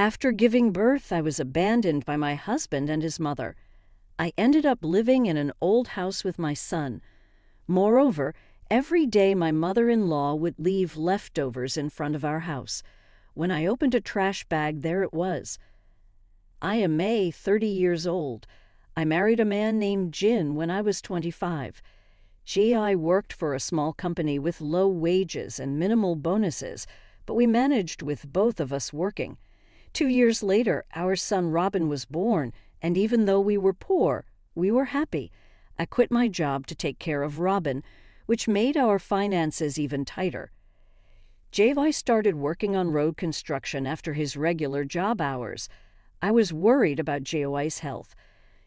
After giving birth, I was abandoned by my husband and his mother. I ended up living in an old house with my son. Moreover, every day my mother-in-law would leave leftovers in front of our house. When I opened a trash bag, there it was. I am May, 30 years old. I married a man named Jin when I was 25. G.I. worked for a small company with low wages and minimal bonuses, but we managed with both of us working. 2 years later, our son Robin was born, and even though we were poor, we were happy. I quit my job to take care of Robin, which made our finances even tighter. J.Y. started working on road construction after his regular job hours. I was worried about J.Y.'s health.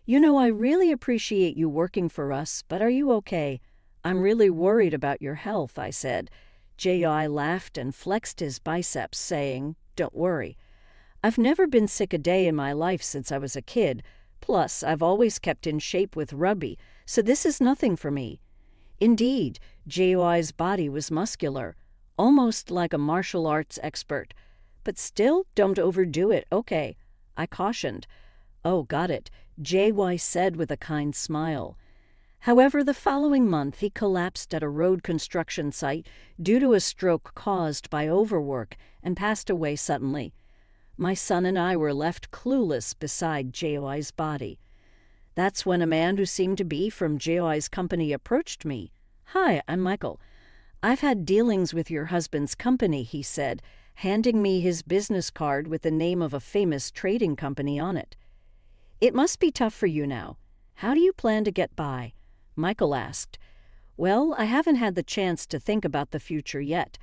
"You know, I really appreciate you working for us, but are you okay?" "I'm really worried about your health," I said. J.I. laughed and flexed his biceps, saying, "Don't worry. I've never been sick a day in my life since I was a kid. Plus, I've always kept in shape with rugby, so this is nothing for me." Indeed, J.Y.'s body was muscular, almost like a martial arts expert. "But still, don't overdo it, okay?" I cautioned. "Oh, got it," J.Y. said with a kind smile. However, the following month he collapsed at a road construction site due to a stroke caused by overwork and passed away suddenly. My son and I were left clueless beside J.Y.'s body. That's when a man who seemed to be from J.Y.'s company approached me. "Hi, I'm Michael. I've had dealings with your husband's company," he said, handing me his business card with the name of a famous trading company on it. "It must be tough for you now. How do you plan to get by?" Michael asked. "Well, I haven't had the chance to think about the future yet.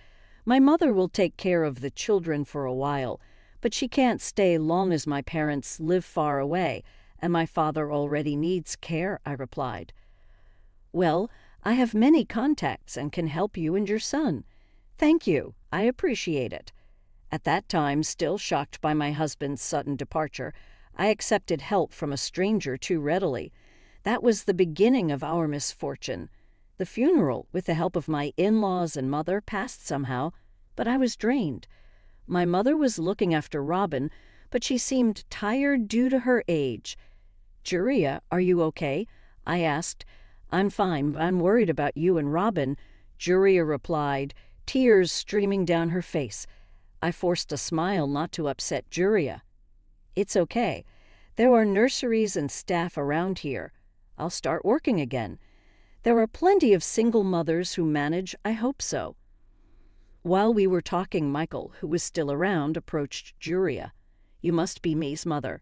My mother will take care of the children for a while, but she can't stay long as my parents live far away, and my father already needs care," I replied. "Well, I have many contacts and can help you and your son." "Thank you. I appreciate it." At that time, still shocked by my husband's sudden departure, I accepted help from a stranger too readily. That was the beginning of our misfortune. The funeral, with the help of my in-laws and mother, passed somehow, but I was drained. My mother was looking after Robin, but she seemed tired due to her age. "Juria, are you okay?" I asked. "I'm fine, but I'm worried about you and Robin," Juria replied, tears streaming down her face. I forced a smile not to upset Juria. "It's okay. There are nurseries and staff around here. I'll start working again. There are plenty of single mothers who manage. I hope so." While we were talking, Michael, who was still around, approached Juria. "You must be May's mother."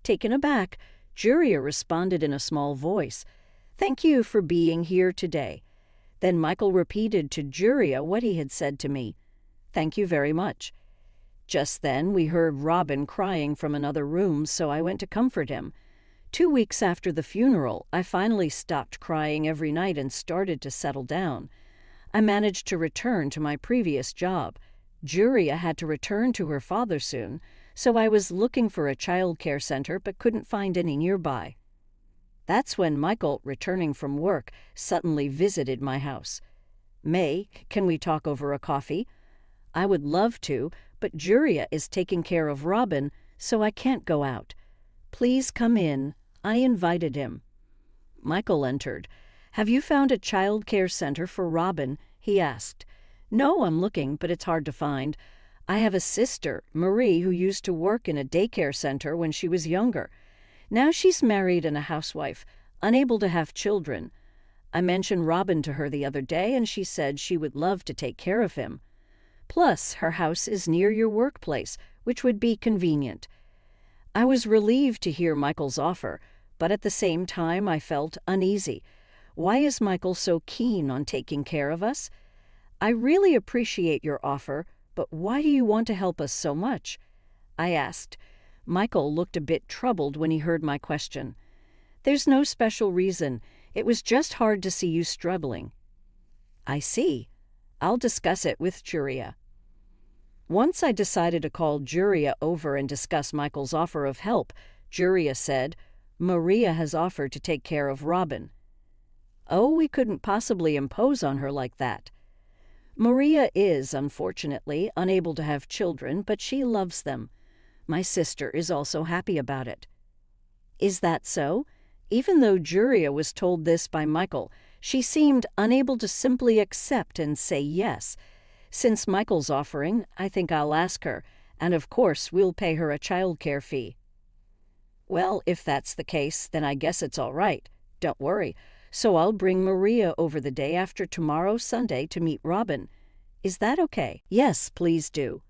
Taken aback, Juria responded in a small voice, "Thank you for being here today." Then Michael repeated to Juria what he had said to me. "Thank you very much." Just then we heard Robin crying from another room, so I went to comfort him. 2 weeks after the funeral, I finally stopped crying every night and started to settle down. I managed to return to my previous job. Juria had to return to her father soon, so I was looking for a child care center but couldn't find any nearby. That's when Michael, returning from work, suddenly visited my house. "May, can we talk over a coffee?" "I would love to, but Juria is taking care of Robin, so I can't go out." "Please come in." I invited him. Michael entered. "Have you found a child care center for Robin?" he asked. "No, I'm looking, but it's hard to find. I have a sister, Marie, who used to work in a daycare center when she was younger. Now she's married and a housewife, unable to have children. I mentioned Robin to her the other day, and she said she would love to take care of him. Plus, her house is near your workplace, which would be convenient." I was relieved to hear Michael's offer, but at the same time I felt uneasy. Why is Michael so keen on taking care of us? "I really appreciate your offer, but why do you want to help us so much?" I asked. Michael looked a bit troubled when he heard my question. "There's no special reason. It was just hard to see you struggling." "I see. I'll discuss it with Juria." Once I decided to call Juria over and discuss Michael's offer of help, Juria said, "Maria has offered to take care of Robin." "Oh, we couldn't possibly impose on her like that." "Maria is, unfortunately, unable to have children, but she loves them. My sister is also happy about it." "Is that so?" Even though Julia was told this by Michael, she seemed unable to simply accept and say yes. "Since Michael's offering, I think I'll ask her, and of course we'll pay her a childcare fee." "Well, if that's the case, then I guess it's all right. Don't worry. So I'll bring Maria over the day after tomorrow, Sunday, to meet Robin. Is that okay?" "Yes, please do."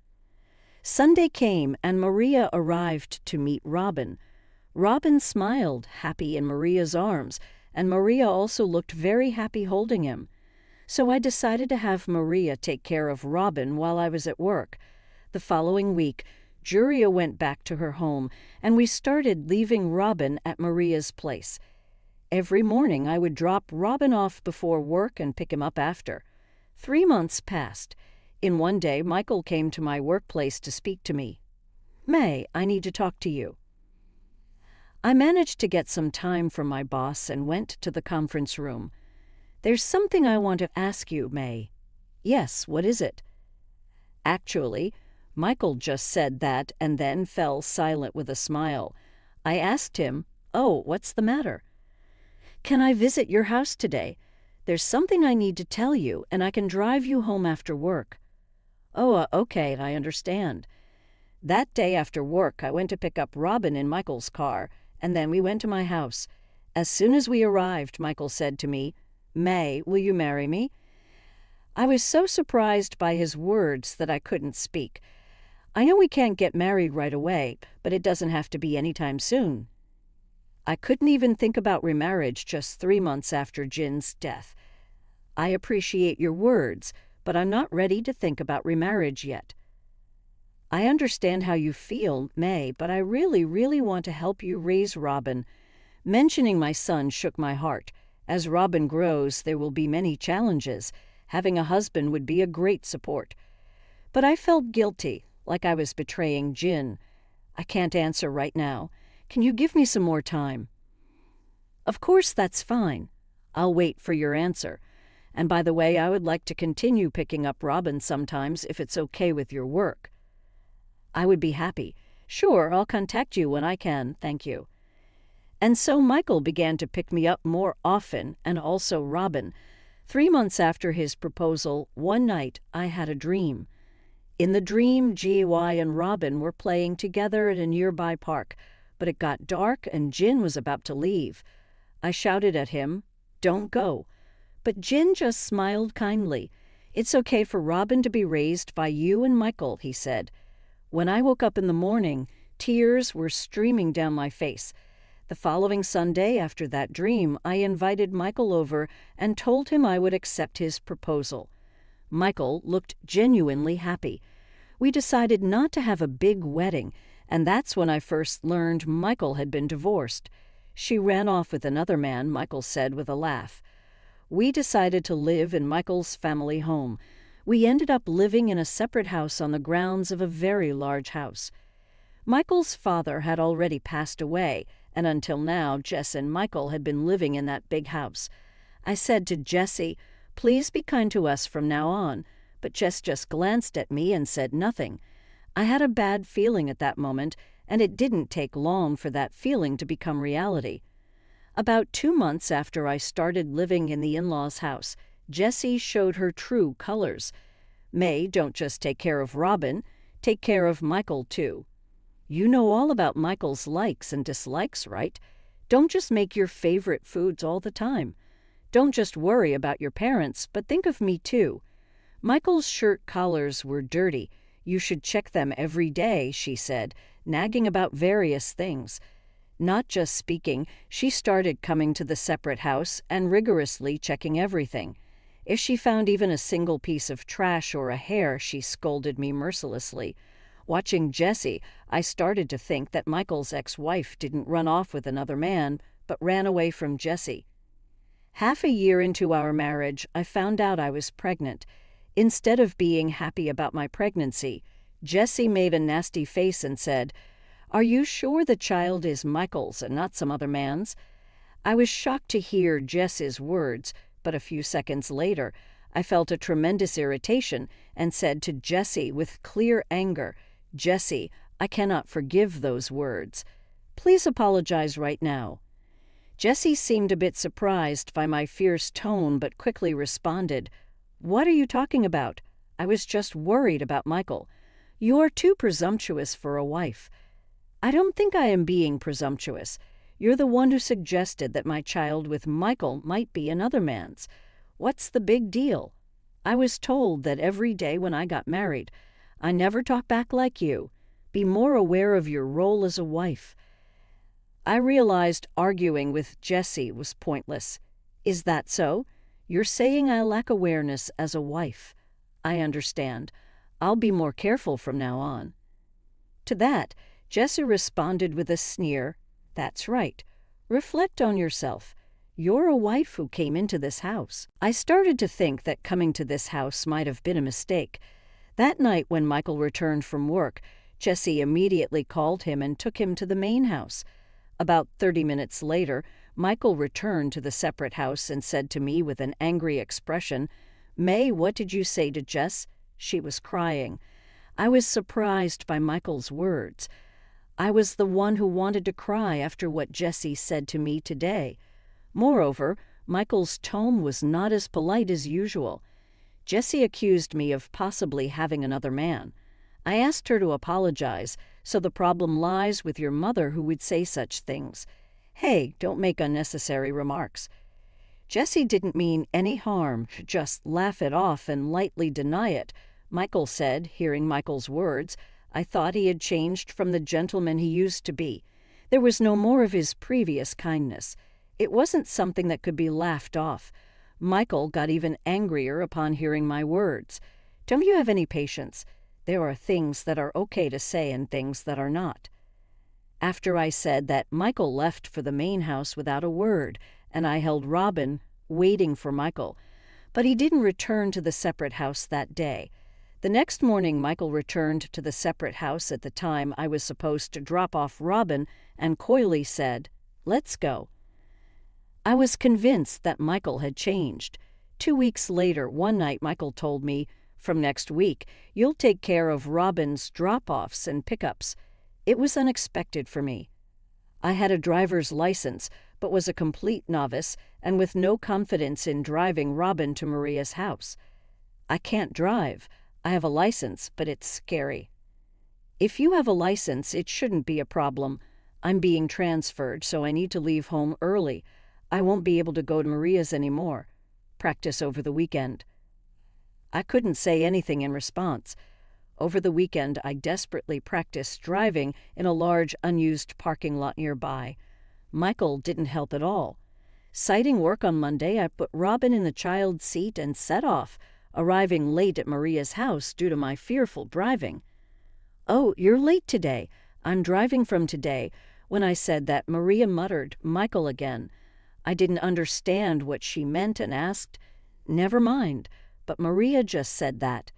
Sunday came, and Maria arrived to meet Robin. Robin smiled, happy in Maria's arms, and Maria also looked very happy holding him. So I decided to have Maria take care of Robin while I was at work. The following week, Julia went back to her home, and we started leaving Robin at Maria's place. Every morning I would drop Robin off before work and pick him up after. 3 months passed. In one day, Michael came to my workplace to speak to me. "May, I need to talk to you." I managed to get some time from my boss and went to the conference room. "There's something I want to ask you, May." "Yes, what is it?" Actually, Michael just said that and then fell silent with a smile. I asked him, "Oh, what's the matter?" "Can I visit your house today? There's something I need to tell you, and I can drive you home after work." "Oh, okay, I understand." That day after work, I went to pick up Robin in Michael's car, and then we went to my house. As soon as we arrived, Michael said to me, "May, will you marry me?" I was so surprised by his words that I couldn't speak. "I know we can't get married right away, but it doesn't have to be anytime soon." I couldn't even think about remarriage just 3 months after Jin's death. "I appreciate your words, but I'm not ready to think about remarriage yet." "I understand how you feel, May, but I really, really want to help you raise Robin." Mentioning my son shook my heart. As Robin grows, there will be many challenges. Having a husband would be a great support. But I felt guilty, like I was betraying Jin. "I can't answer right now. Can you give me some more time?" "Of course, that's fine. I'll wait for your answer. And by the way, I would like to continue picking up Robin sometimes if it's okay with your work." "I would be happy. Sure, I'll contact you when I can, thank you." And so Michael began to pick me up more often, and also Robin. 3 months after his proposal, one night I had a dream. In the dream, GY and Robin were playing together at a nearby park, but it got dark and Jin was about to leave. I shouted at him, "Don't go." But Jin just smiled kindly. "It's okay for Robin to be raised by you and Michael," he said. When I woke up in the morning, tears were streaming down my face. The following Sunday after that dream, I invited Michael over and told him I would accept his proposal. Michael looked genuinely happy. We decided not to have a big wedding, and that's when I first learned Michael had been divorced. "She ran off with another man," Michael said with a laugh. We decided to live in Michael's family home. We ended up living in a separate house on the grounds of a very large house. Michael's father had already passed away, and until now, Jess and Michael had been living in that big house. I said to Jessie, "Please be kind to us from now on," but Jess just glanced at me and said nothing. I had a bad feeling at that moment, and it didn't take long for that feeling to become reality. About 2 months after I started living in the in-laws' house, Jessie showed her true colors. "May, don't just take care of Robin, take care of Michael too. You know all about Michael's likes and dislikes, right? Don't just make your favorite foods all the time. Don't just worry about your parents, but think of me too. Michael's shirt collars were dirty. You should check them every day," she said, nagging about various things. Not just speaking, she started coming to the separate house and rigorously checking everything. If she found even a single piece of trash or a hair, she scolded me mercilessly. Watching Jessie, I started to think that Michael's ex-wife didn't run off with another man, but ran away from Jessie. Half a year into our marriage, I found out I was pregnant. Instead of being happy about my pregnancy, Jessie made a nasty face and said, "Are you sure the child is Michael's and not some other man's?" I was shocked to hear Jess's words, but a few seconds later, I felt a tremendous irritation and said to Jessie with clear anger, "Jessie, I cannot forgive those words. Please apologize right now." Jesse seemed a bit surprised by my fierce tone but quickly responded, "What are you talking about? I was just worried about Michael. You're too presumptuous for a wife." "I don't think I am being presumptuous. You're the one who suggested that my child with Michael might be another man's. What's the big deal? I was told that every day when I got married. I never talk back like you. Be more aware of your role as a wife." I realized arguing with Jesse was pointless. "Is that so? You're saying I lack awareness as a wife. I understand. I'll be more careful from now on." To that, Jesse responded with a sneer, "That's right. Reflect on yourself. You're a wife who came into this house." I started to think that coming to this house might have been a mistake. That night when Michael returned from work, Jesse immediately called him and took him to the main house. About 30 minutes later, Michael returned to the separate house and said to me with an angry expression, "May, what did you say to Jess?" She was crying. I was surprised by Michael's words. I was the one who wanted to cry after what Jesse said to me today. Moreover, Michael's tone was not as polite as usual. Jesse accused me of possibly having another man. I asked her to apologize, so the problem lies with your mother who would say such things. Hey, don't make unnecessary remarks. Jesse didn't mean any harm, just laugh it off and lightly deny it. Michael said, hearing Michael's words, I thought he had changed from the gentleman he used to be. There was no more of his previous kindness. It wasn't something that could be laughed off. Michael got even angrier upon hearing my words. Don't you have any patience? There are things that are okay to say and things that are not. After I said that, Michael left for the main house without a word, and I held Robin, waiting for Michael. But he didn't return to the separate house that day. The next morning, Michael returned to the separate house at the time I was supposed to drop off Robin and coyly said, "Let's go." I was convinced that Michael had changed. 2 weeks later, one night Michael told me, "From next week, you'll take care of Robin's drop-offs and pickups." It was unexpected for me. I had a driver's license, but was a complete novice and with no confidence in driving Robin to Maria's house. I can't drive. I have a license, but it's scary. If you have a license, it shouldn't be a problem. I'm being transferred, so I need to leave home early. I won't be able to go to Maria's anymore. Practice over the weekend. I couldn't say anything in response. Over the weekend, I desperately practiced driving in a large unused parking lot nearby. Michael didn't help at all. Citing work on Monday, I put Robin in the child's seat and set off, arriving late at Maria's house due to my fearful driving. "Oh, you're late today. I'm driving from today." When I said that, Maria muttered, "Michael again." I didn't understand what she meant and asked, "Never mind," but Maria just said that.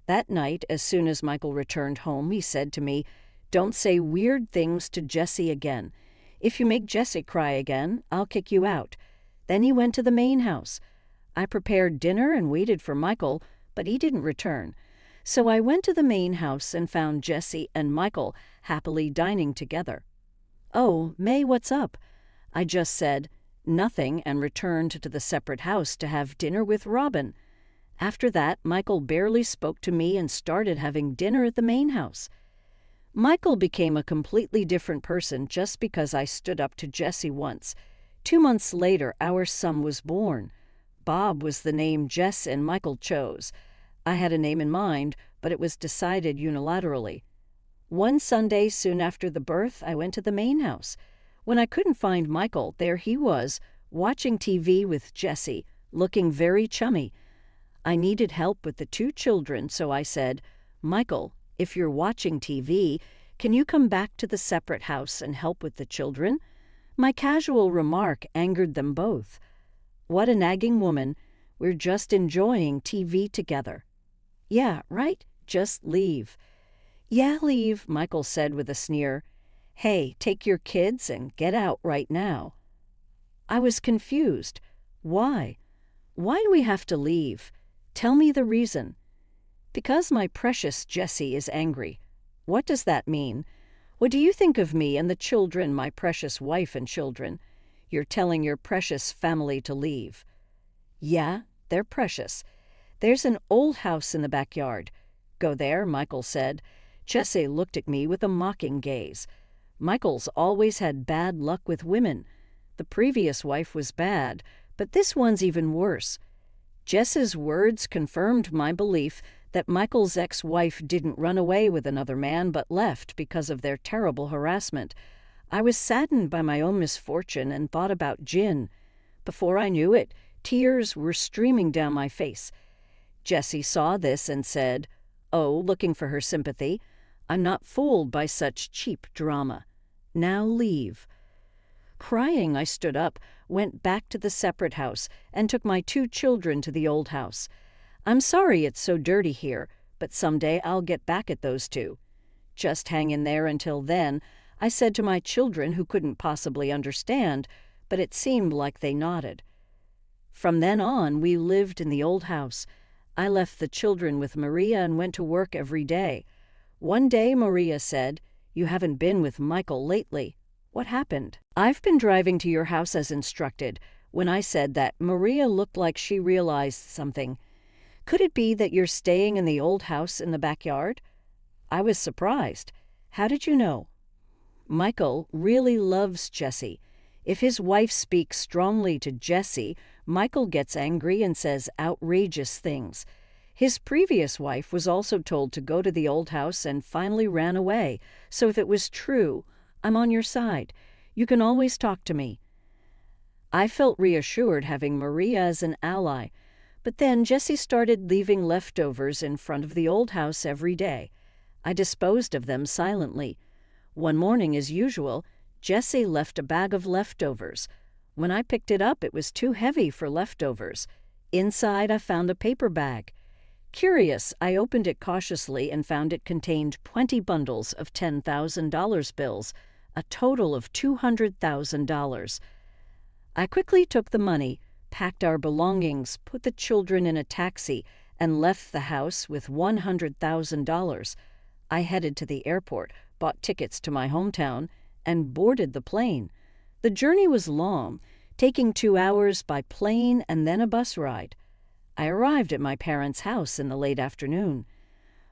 That night, as soon as Michael returned home, he said to me, "Don't say weird things to Jesse again. If you make Jesse cry again, I'll kick you out." Then he went to the main house. I prepared dinner and waited for Michael, but he didn't return. So I went to the main house and found Jesse and Michael happily dining together. "Oh, May, what's up?" I just said, "Nothing," and returned to the separate house to have dinner with Robin. After that, Michael barely spoke to me and started having dinner at the main house. Michael became a completely different person just because I stood up to Jesse once. 2 months later, our son was born. Bob was the name Jess and Michael chose. I had a name in mind, but it was decided unilaterally. One Sunday, soon after the birth, I went to the main house. When I couldn't find Michael, there he was, watching TV with Jesse, looking very chummy. I needed help with the 2 children, so I said, "Michael, if you're watching TV, can you come back to the separate house and help with the children?" My casual remark angered them both. What a nagging woman. We're just enjoying TV together. "Yeah, right? Just leave." "Yeah, leave," Michael said with a sneer. "Hey, take your kids and get out right now." I was confused. Why? Why do we have to leave? Tell me the reason. "Because my precious Jessie is angry." What does that mean? What do you think of me and the children, my precious wife and children? You're telling your precious family to leave." "Yeah, they're precious. There's an old house in the backyard. Go there," Michael said. Jesse looked at me with a mocking gaze. Michael's always had bad luck with women. The previous wife was bad, but this one's even worse. Jess's words confirmed my belief that Michael's ex-wife didn't run away with another man but left because of their terrible harassment. I was saddened by my own misfortune and thought about Jin. Before I knew it, tears were streaming down my face. Jessie saw this and said, "Oh," looking for her sympathy, "I'm not fooled by such cheap drama. Now leave." Crying, I stood up, went back to the separate house, and took my 2 children to the old house. "I'm sorry it's so dirty here, but someday I'll get back at those 2. "Just hang in there until then," I said to my children, who couldn't possibly understand, but it seemed like they nodded. From then on, we lived in the old house. I left the children with Maria and went to work every day. One day, Maria said, "You haven't been with Michael lately. What happened?" "I've been driving to your house as instructed." When I said that, Maria looked like she realized something. "Could it be that you're staying in the old house in the backyard?" I was surprised. "How did you know?" Michael really loves Jessie. If his wife speaks strongly to Jessie, Michael gets angry and says outrageous things. His previous wife was also told to go to the old house and finally ran away. So if it was true, I'm on your side. You can always talk to me. I felt reassured having Maria as an ally. But then Jessie started leaving leftovers in front of the old house every day. I disposed of them silently. One morning, as usual, Jessie left a bag of leftovers. When I picked it up, it was too heavy for leftovers. Inside, I found a paper bag. Curious, I opened it cautiously and found it contained 20 bundles of $10,000 bills, a total of $200,000. I quickly took the money, packed our belongings, put the children in a taxi, and left the house with $100,000. I headed to the airport, bought tickets to my hometown, and boarded the plane. The journey was long, taking 2 hours by plane and then a bus ride. I arrived at my parents' house in the late afternoon.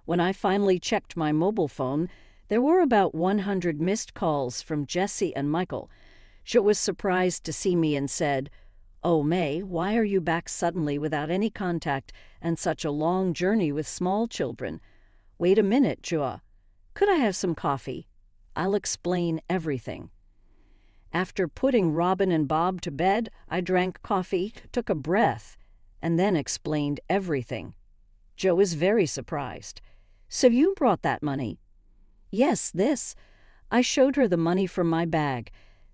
When I finally checked my mobile phone, there were about 100 missed calls from Jessie and Michael. She was surprised to see me and said, "Oh, May, why are you back suddenly without any contact and such a long journey with small children?" "Wait a minute, Jua. Could I have some coffee? I'll explain everything." After putting Robin and Bob to bed, I drank coffee, took a breath, and then explained everything. Joe was very surprised. "So you brought that money?" "Yes, this." I showed her the money from my bag.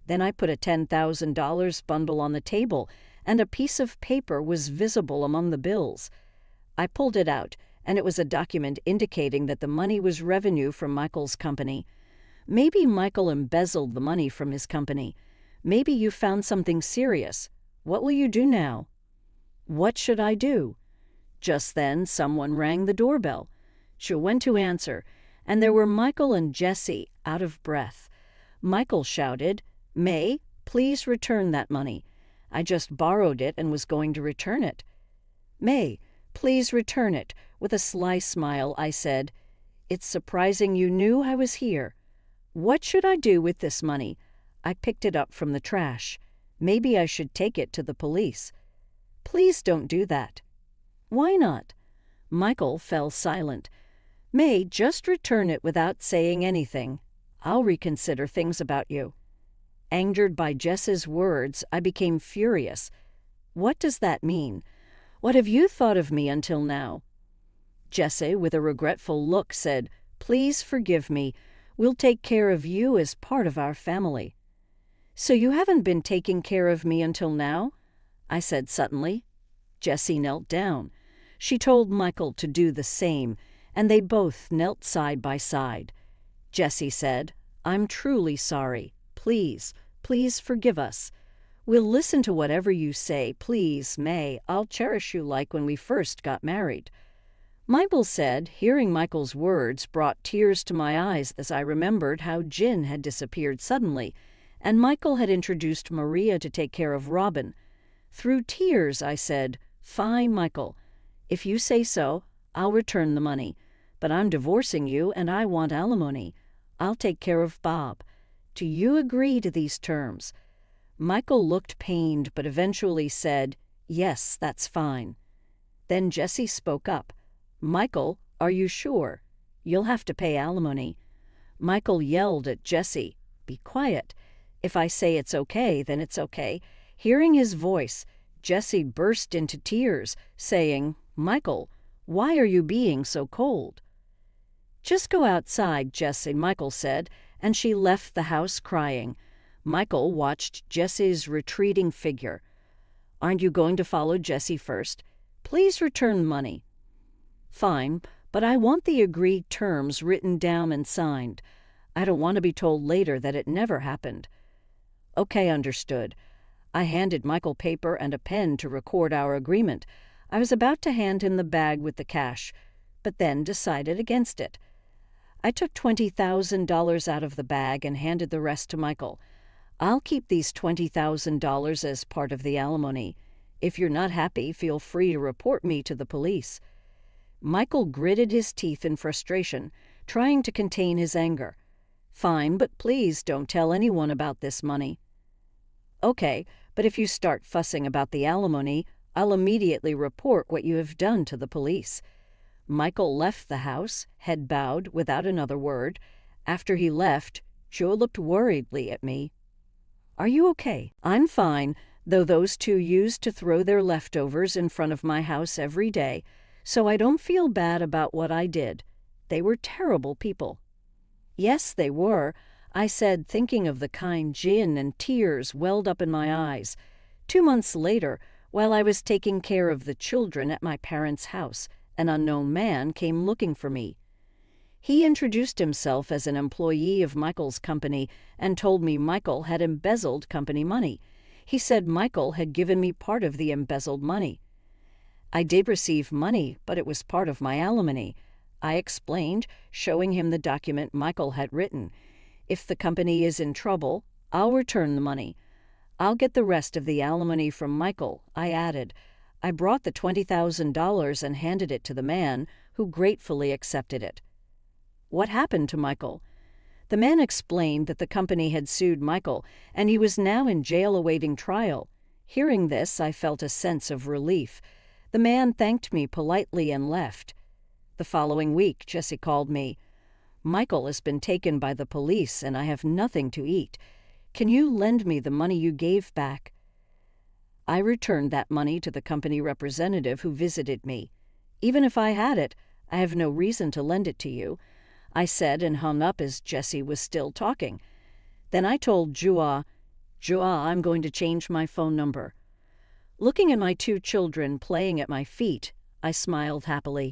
Then I put a $10,000 bundle on the table, and a piece of paper was visible among the bills. I pulled it out, and it was a document indicating that the money was revenue from Michael's company. Maybe Michael embezzled the money from his company. Maybe you found something serious. What will you do now?" "What should I do?" Just then, someone rang the doorbell. She went to answer, and there were Michael and Jessie, out of breath. Michael shouted, "May, please return that money. I just borrowed it and was going to return it." "May, please return it." With a sly smile, I said, "It's surprising you knew I was here. What should I do with this money? I picked it up from the trash. Maybe I should take it to the police." "Please don't do that." "Why not?" Michael fell silent. "May, just return it without saying anything. I'll reconsider things about you." Angered by Jess's words, I became furious. "What does that mean? What have you thought of me until now?" Jesse, with a regretful look, said, "Please forgive me. We'll take care of you as part of our family." "So you haven't been taking care of me until now?" I said suddenly. Jessie knelt down. She told Michael to do the same, and they both knelt side by side. Jessie said, "I'm truly sorry. Please, please forgive us. We'll listen to whatever you say. Please, May, I'll cherish you like when we first got married." Michael said. Hearing Michael's words brought tears to my eyes as I remembered how Jin had disappeared suddenly, and Michael had introduced Maria to take care of Robin. Through tears, I said, "Fine, Michael. If you say so, I'll return the money. But I'm divorcing you and I want alimony. I'll take care of Bob. Do you agree to these terms?" Michael looked pained but eventually said, "Yes, that's fine." Then Jesse spoke up. "Michael, are you sure? You'll have to pay alimony." Michael yelled at Jesse, "Be quiet. If I say it's okay, then it's okay." Hearing his voice, Jesse burst into tears, saying, "Michael, why are you being so cold?" "Just go outside, Jesse," Michael said, and she left the house crying. Michael watched Jesse's retreating figure. "Aren't you going to follow Jesse first? Please return money." "Fine, but I want the agreed terms written down and signed. I don't want to be told later that it never happened." "Okay, understood." I handed Michael paper and a pen to record our agreement. I was about to hand him the bag with the cash, but then decided against it. I took $20,000 out of the bag and handed the rest to Michael. "I'll keep these $20,000 as part of the alimony. If you're not happy, feel free to report me to the police." Michael gritted his teeth in frustration, trying to contain his anger. "Fine, but please don't tell anyone about this money." "Okay, but if you start fussing about the alimony, I'll immediately report what you have done to the police." Michael left the house, head bowed, without another word. After he left, Joe looked worriedly at me. "Are you okay?" "I'm fine, though those two used to throw their leftovers in front of my house every day, so I don't feel bad about what I did. They were terrible people." "Yes, they were," I said, thinking of the kind Jin, and tears welled up in my eyes. 2 months later, while I was taking care of the children at my parents' house, an unknown man came looking for me. He introduced himself as an employee of Michael's company and told me Michael had embezzled company money. He said Michael had given me part of the embezzled money. I did receive money, but it was part of my alimony. I explained, showing him the document Michael had written. "If the company is in trouble, I'll return the money. I'll get the rest of the alimony from Michael," I added. I brought the $20,000 and handed it to the man, who gratefully accepted it. "What happened to Michael?" The man explained that the company had sued Michael, and he was now in jail awaiting trial. Hearing this, I felt a sense of relief. The man thanked me politely and left. The following week, Jesse called me. "Michael has been taken by the police, and I have nothing to eat. Can you lend me the money you gave back?" I returned that money to the company representative who visited me. "Even if I had it, I have no reason to lend it to you," I said, and hung up as Jesse was still talking. Then I told Jua, "I'm going to change my phone number." Looking at my 2 children playing at my feet, I smiled happily.